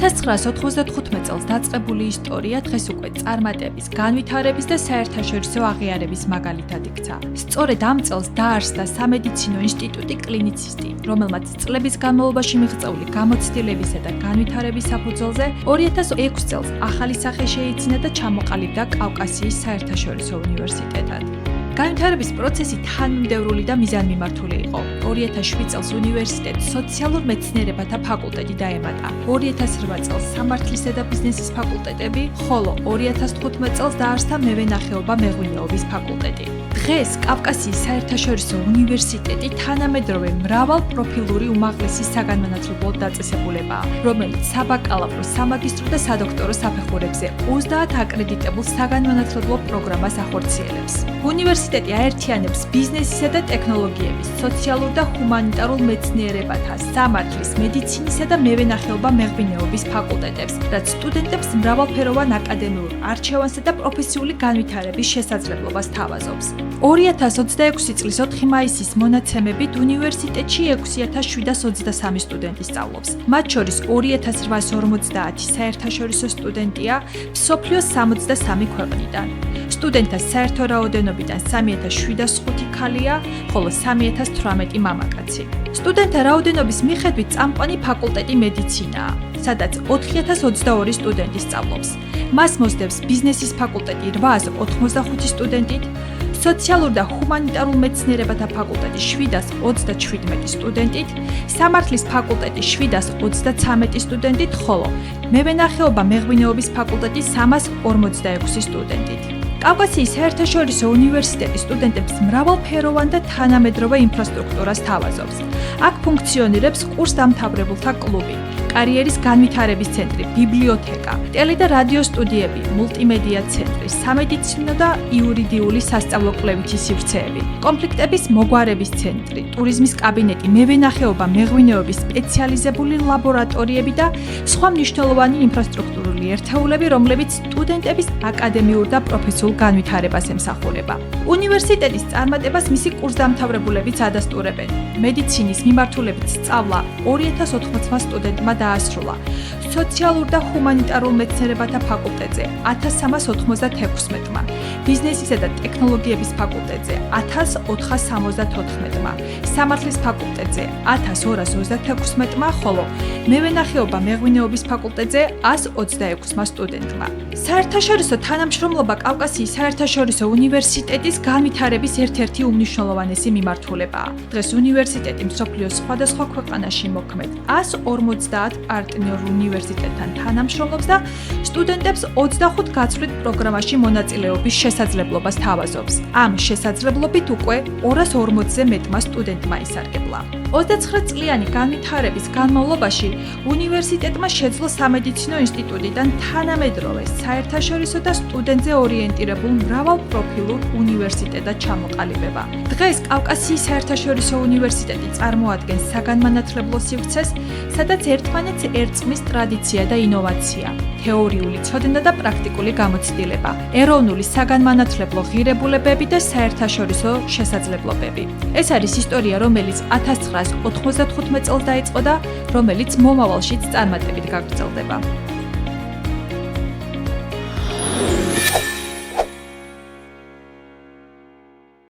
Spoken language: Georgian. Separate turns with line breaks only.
1995 წელს დაწყებული ისტორია დღეს უკვე წარმატების, განვითარების და საერთაშორისო აღიარების მაგალითად იქცა. სწორედ ამ წელს დაარსდა სამედიცინო ინსტიტუტი კლინიცისტი, რომელმაც წლების განმავლობაში მიღწეული გამოცდილებისა და განვითარების საფუძველზე 2006 წელს ახალი სახე შეიძინა და ჩამოყალიბდა კავკასიის საერთაშორისო უნივერსიტეტად. განვითარების პროცესი თანმიმდევრული და მიზანმიმართული იყო. 2007 წელს უნივერსიტეტს სოციალურ მეცნიერებათა ფაკულტეტი დაემატა. 2008 წელს სამართლისა და ბიზნესის ფაკულტეტები, ხოლო 2015 წელს დაარსდა მევენახეობა მეღვინეობის ფაკულტეტი. დღეს კავკასიის საერთაშორისო უნივერსიტეტი თანამედროვე მრავალპროფილური უმაღლესი საგანმანათლებლო დაწესებულებაა, რომელიც საბაკალავრო, სამაგისტრო და სადოქტორო საფეხურებზე 30 აკრედიტებულ საგანმანათლებლო პროგრამას ახორციელებს. უნივერსიტეტი აერთიანებს ბიზნესისა და ტექნოლოგიების, სოციალურ და ჰუმანიტარულ მეცნიერებათა, სამართლის, მედიცინისა და მევენახეობა მეღვინეობის ფაკულტეტებს, რაც სტუდენტებს მრავალფეროვან აკადემიურ არჩევანსა და პროფესიული განვითარების შესაძლებლობას თავაზობს. 2026 წლის 4 მაისის მონაცემებით უნივერსიტეტში 6723 სტუდენტი სწავლობს. მათ შორის 2850 საერთაშორისო სტუდენტია მსოფლიოს 63 ქვეყნიდან. სტუდენტთა საერთო რაოდენობიდან 3705 ქალია, ხოლო 3018 მამაკაცი. სტუდენტთა რაოდენობის მიხედვით წამყვანი ფაკულტეტი მედიცინაა, სადაც 4022 სტუდენტი სწავლობს. მას მოსდევს ბიზნესის ფაკულტეტი 885 სტუდენტით, სოციალურ და ჰუმანიტარულ მეცნიერებათა ფაკულტეტი 727 სტუდენტით, სამართლის ფაკულტეტი 733 სტუდენტით, ხოლო მევენახეობა მეღვინეობის ფაკულტეტი 346 სტუდენტით. კავკასიის საერთაშორისო უნივერსიტეტის სტუდენტებს მრავალფეროვან და თანამედროვე ინფრასტრუქტურას თავაზობს. აქ ფუნქციონირებს კურსდამთავრებულთა კლუბი, კარიერის განვითარების ცენტრი, ბიბლიოთეკა, ტელე და რადიო სტუდიები, მულტიმედია ცენტრი, სამედიცინო და იურიდიული სასწავლო-კვლევითი სივრცეები, კონფლიქტების მოგვარების ცენტრი, ტურიზმის კაბინეტი, მევენახეობა, მეღვინეობის სპეციალიზებული ლაბორატორიები და სხვა მნიშვნელოვანი ინფრასტრუქტურული ერთეულები, რომლებიც სტუდენტების აკადემიურ და პროფესიულ განვითარებას ემსახურება. უნივერსიტეტის წარმატებას მისი კურსდამთავრებულებიც ადასტურებენ. მედიცინის მიმართულებით სწავლა 2080 სტუდენტმა დაასრულა. სოციალურ და ჰუმანიტარულ მეცნიერებათა ფაკულტეტზე 1396-მა, ბიზნესისა და ტექნოლოგიების ფაკულტეტზე 1474-მა, სამართლის ფაკულტეტზე 1226-მა, ხოლო მევენახეობა მეღვინეობის ფაკულტეტზე 126-მა სტუდენტმა. საერთაშორისო თანამშრომლობა კავკასიის საერთაშორისო უნივერსიტეტის განვითარების ერთ-ერთი უმნიშვნელოვანესი მიმართულებაა. დღეს უნივერსიტეტი მსოფლიოს სხვადასხვა ქვეყანაში მოქმედ 150 პარტნიორ უნივერსიტეტთან თანამშრომლობს და სტუდენტებს 25 გაცვლით პროგრამაში მონაწილეობის შესაძლებლობას თავაზობს. ამ შესაძლებლობით უკვე 240-ზე მეტმა სტუდენტმა ისარგებლა. 29 წლიანი განვითარების განმავლობაში უნივერსიტეტმა შეძლო სამედიცინო ინსტიტუტიდან თანამედროვე საერთაშორისო და სტუდენტზე ორიენტირებულ მრავალპროფილურ უნივერსიტეტად ჩამოყალიბება. დღეს კავკასიის საერთაშორისო უნივერსიტეტი წარმოადგენს საგანმანათლებლო სივრცეს, სადაც ერთმანეთს ერწყმის ტრადიცია და ინოვაცია, თეორიული ცოდნა და პრაქტიკული გამოცდილება, ეროვნული საგანმანათლებლო ღირებულებები და საერთაშორისო შესაძლებლობები. ეს არის ისტორია, რომელიც 1995 წელს დაიწყო და რომელიც მომავალშიც წარმატებით გაგრძელდება.